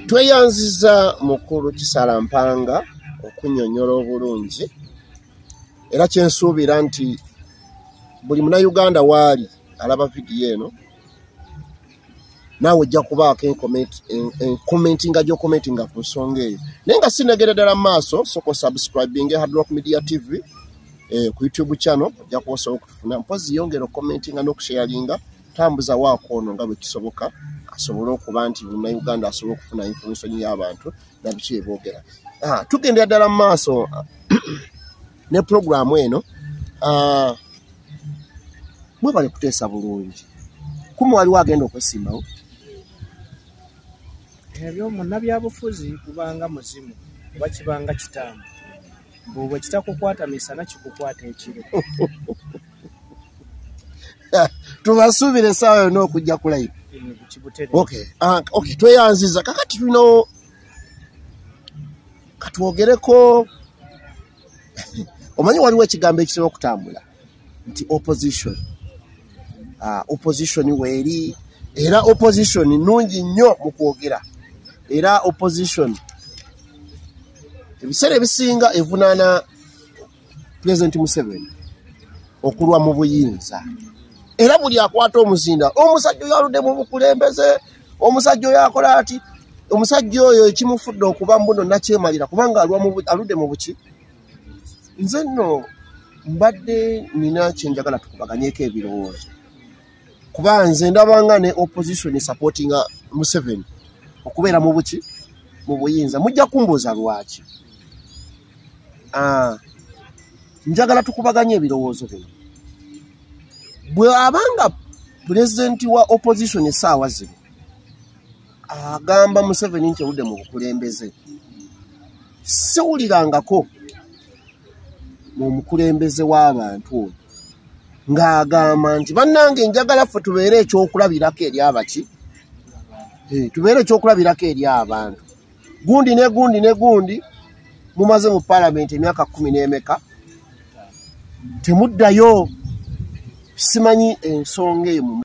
Tweyanziza mukulu Kisalampanga okunnyonnyola obulungi era kyensuubira nti buli munnayuganda waali alaba vidiyo eno naawe ojja kubaako enkomentinga ku nsonga eyo naye nga sinegere ddala mu maaso soko subscribing Hard Rock Media TV ku YouTube channel ojja kusobola okutufuna mpozi yongera okukomentinga n'okusharinga tambuza waako ono nga bwe kisoboka asobole okuba nti munnayuganda asobole okufuna information y'abantu na biki boogera. Tugendera ddala mu maaso ne programu eno mwebale kuteesa bulungi kumu waliwo agenda okwesimbawo ebyo munnabyabufuzi kubanga muzimu oba kibanga kitamu bwe kitakukwata misana kikukwata ekiro. Tubasuubire essaawa yonna okujja ku live. Okay, tweyanziza kakati tulina katwogereko omanyi waliwo ekigambo ekisema okutambula nti opposition. Opposition weeri era opposition nnungi nnyo mu kwogera era opposition ebiseera ebisinga evunaana President Museveni okulwa mu buyinza era buli akwata omuzinda omusajja oyo aludde mu bukulembeze omusajja oyo akola ati omusajja oyo ekimufudde okuba mbuno nakyemalira kubanga aludde mu buki. Nze nno mbadde nina kyenjagala tukubaganyeeko ebirowoozo kuba nze ndabanga ne opposition supportinga Museveni okubeera mu buki mu buyinza mujja kumbuuza lwaki. Njagala tukubaganye ebirowoozo bino bw'abanga pulezidenti wa opposition essaawa zino agamba Museveni nti oludde mu bukulembeze siwulirangako mu mukulembeze w'abantu oyo ng'agamba nti bannange njagala ffe tubeere ekyokulabirako eri abaki tubeere ekyokulabirako eri abantu gundi ne gundi ne gundi mumaze mu parliament emyaka 10 n'emeka temuddayo simanyi ensonga eyo